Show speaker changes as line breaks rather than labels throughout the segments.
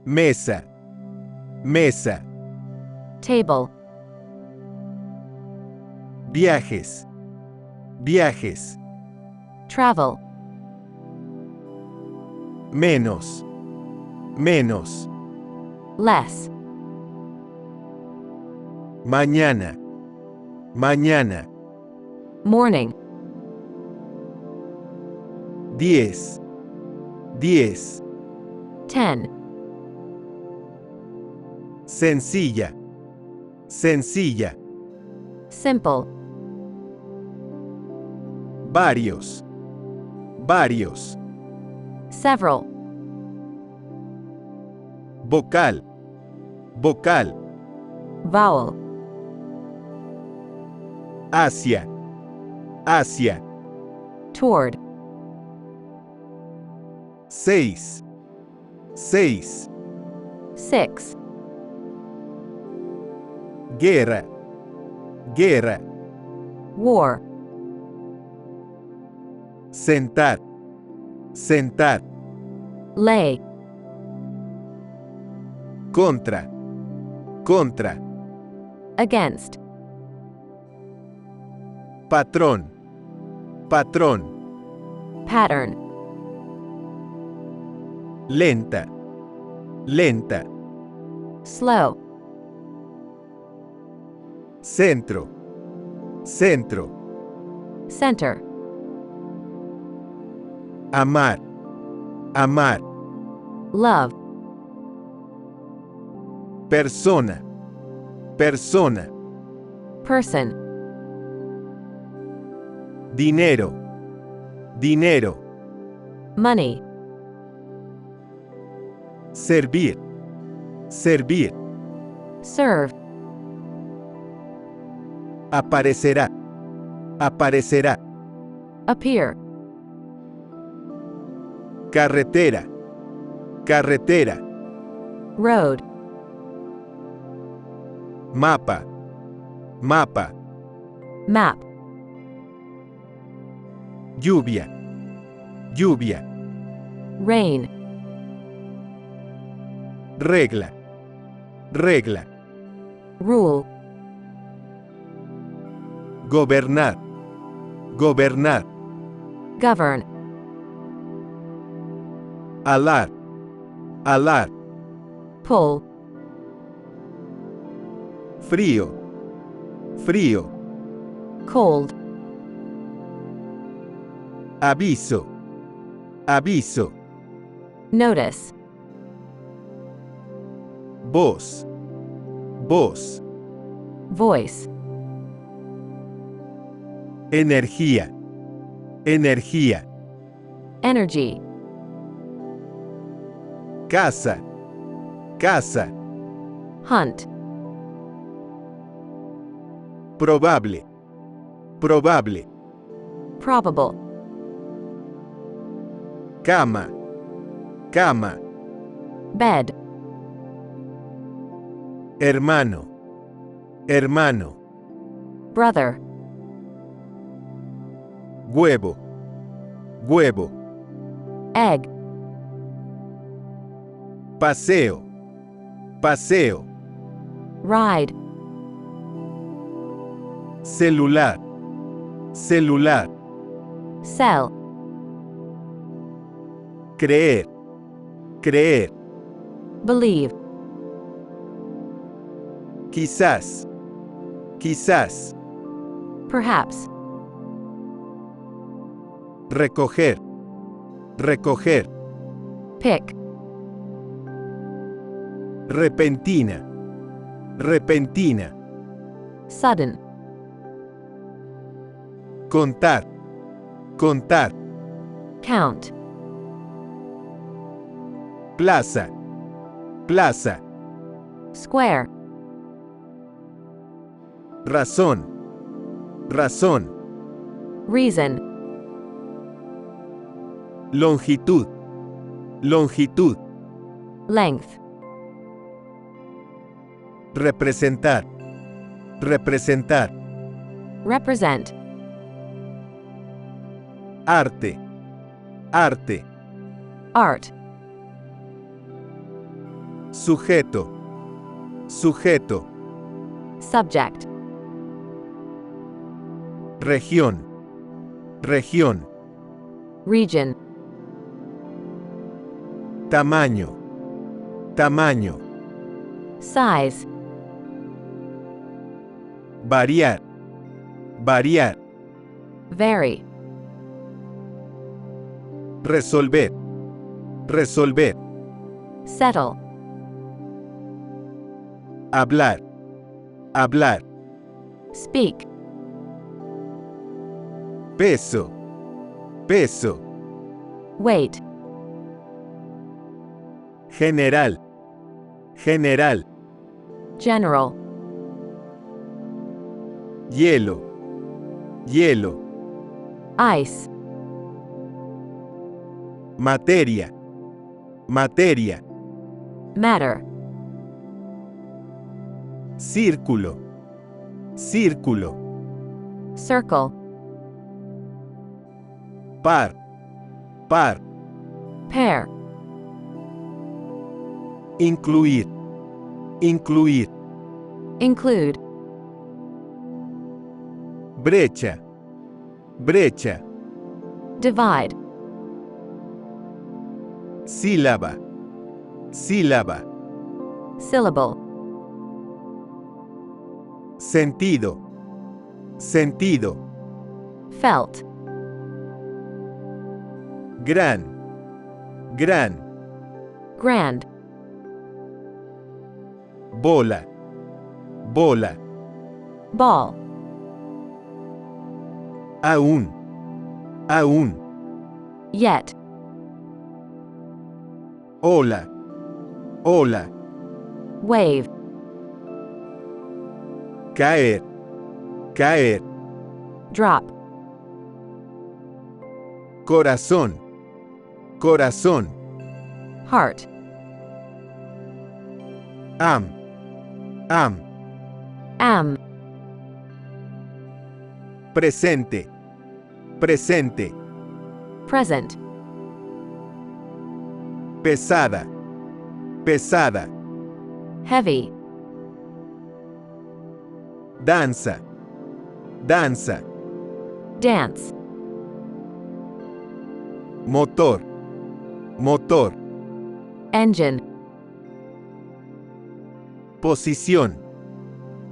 Mesa. Mesa.
Table.
Viajes. Viajes.
Travel.
Menos. Menos.
Less.
Mañana. Mañana.
Morning.
10. 10.
10.
Sencilla. Sencilla.
Simple.
Varios. Varios.
Several.
Vocal. Vocal.
Vowel.
Hacia. Hacia.
Toward.
6. 6.
6.
Guerra. Guerra.
War.
Sentar. Sentar.
Lay.
Contra. Contra.
Against.
Patrón. Patrón.
Pattern.
Lenta. Lenta.
Slow.
Centro. Centro.
Center.
Amar. Amar.
Love.
Persona. Persona.
Person.
Dinero. Dinero.
Money.
Servir. Servir.
Serve.
Aparecerá. Aparecerá.
Appear.
Carretera. Carretera.
Road.
Mapa. Mapa.
Map.
Lluvia. Lluvia.
Rain.
Regla. Regla.
Rule.
Gobernar. Gobernar.
Govern.
Alar. Alar.
Pull.
Frío. Frío.
Cold.
Aviso. Aviso.
Notice.
Voz. Voz.
Voice.
Energía. Energía.
Energy.
Casa. Casa.
Hunt.
Probable. Probable.
Probable.
Cama. Cama.
Bed.
Hermano. Hermano.
Brother.
Huevo. Huevo.
Egg.
Paseo. Paseo.
Ride.
Celular. Celular.
Cell.
Creer. Creer.
Believe.
Quizás. Quizás.
Perhaps.
Recoger. Recoger.
Pick.
Repentina. Repentina.
Sudden.
Contar. Contar.
Count.
Plaza. Plaza.
Square.
Razón. Razón.
Reason.
Longitud. Longitud.
Length.
Representar. Representar.
Represent.
Arte. Arte.
Art.
Sujeto. Sujeto.
Subject.
Región. Región.
Region.
Tamaño. Tamaño.
Size.
Variar. Variar.
Vary.
Resolver. Resolver.
Settle.
Hablar. Hablar.
Speak.
Peso. Peso.
Weight.
General. General.
General.
Hielo. Hielo.
Ice.
Materia. Materia.
Matter.
Círculo. Círculo.
Circle.
Par. Par.
Pair.
Incluir. Incluir.
Include.
Brecha. Brecha.
Divide.
Sílaba. Sílaba.
Syllable.
Sentido. Sentido.
Felt.
Gran. Gran.
Grand.
Bola. Bola.
Ball.
Aún. Aún.
Yet.
Ola. Ola.
Wave.
Caer. Caer.
Drop.
Corazón. Corazón.
Heart.
Am. Am.
Am.
Presente. Presente.
Present.
Pesada. Pesada.
Heavy.
Danza. Danza.
Dance.
Motor. Motor.
Engine.
Posición.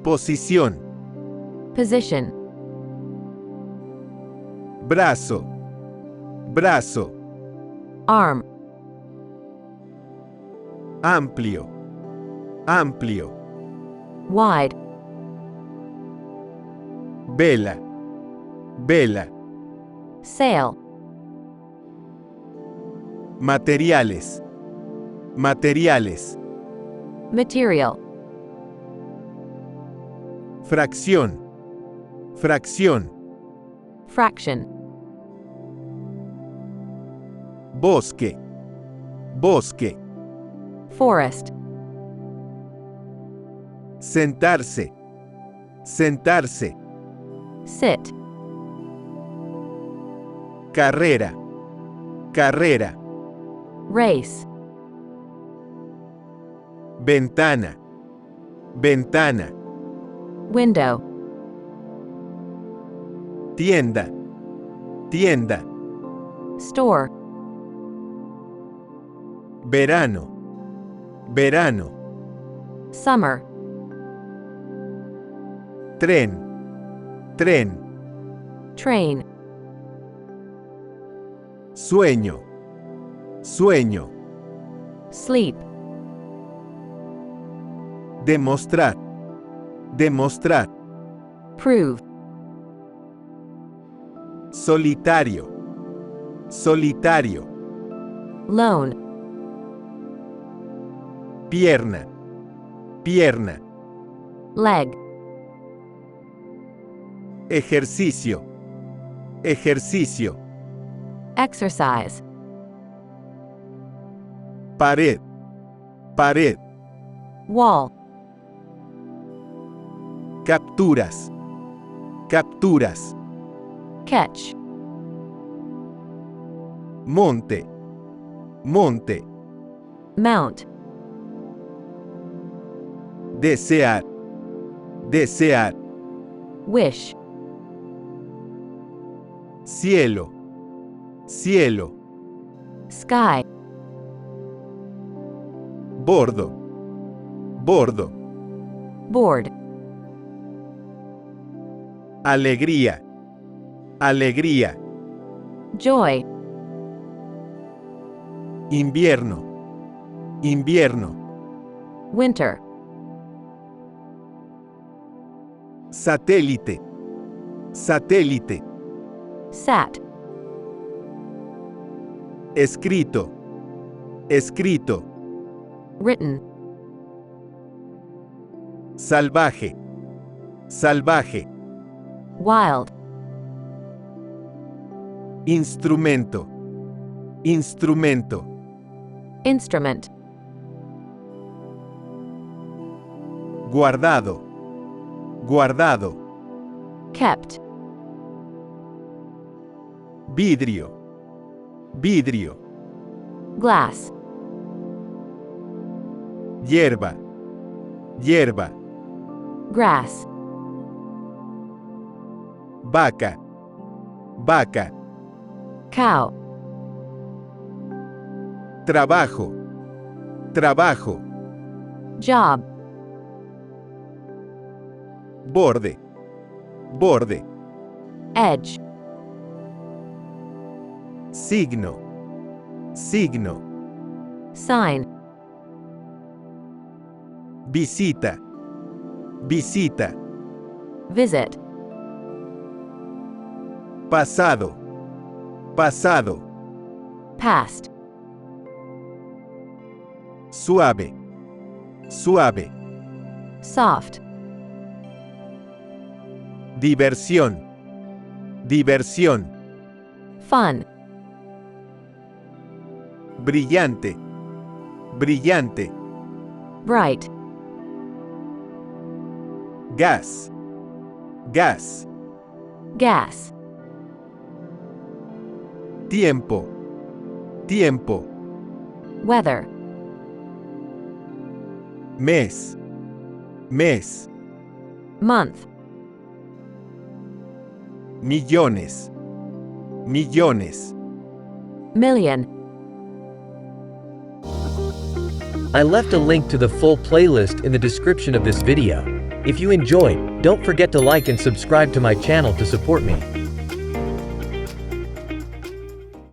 Posición.
Position.
Brazo. Brazo.
Arm.
Amplio. Amplio.
Wide.
Vela. Vela.
Sail.
Materiales. Materiales.
Material.
Fracción. Fracción.
Fraction.
Bosque. Bosque.
Forest.
Sentarse. Sentarse.
Sit.
Carrera. Carrera.
Race.
Ventana. Ventana.
Window.
Tienda. Tienda.
Store.
Verano. Verano.
Summer.
Tren. Tren.
Train.
Sueño. Sueño.
Sleep.
Demostrar. Demostrar.
Prove.
Solitario. Solitario.
Lone.
Pierna. Pierna.
Leg.
Ejercicio. Ejercicio.
Exercise.
Pared. Pared.
Wall.
Capturas. Capturas.
Catch.
Monte. Monte.
Mount.
desear, desear,
Wish.
cielo, cielo,
Sky.
bordo, bordo,
Board.
alegría, alegría,
Joy.
invierno, invierno,
Winter.
satélite, satélite,
Sat.
escrito, escrito,
Written.
salvaje, salvaje,
Wild.
instrumento, instrumento,
Instrument.
guardado, guardado,
Kept.
vidrio, vidrio,
Glass.
hierba, hierba,
Grass.
vaca, vaca,
Cow.
trabajo, trabajo,
Job.
borde, borde,
Edge.
signo, signo,
Sign.
visita, visita,
Visit.
pasado, pasado,
Past.
suave, suave,
Soft.
diversión, diversión,
Fun.
brillante, brillante,
Bright.
gas, gas,
Gas.
tiempo, tiempo,
Weather.
mes, mes,
Month.
millones, millones.
Million.
I left a link to the full playlist in the description of this video. If you enjoyed, don't forget to like and subscribe to my channel to support me.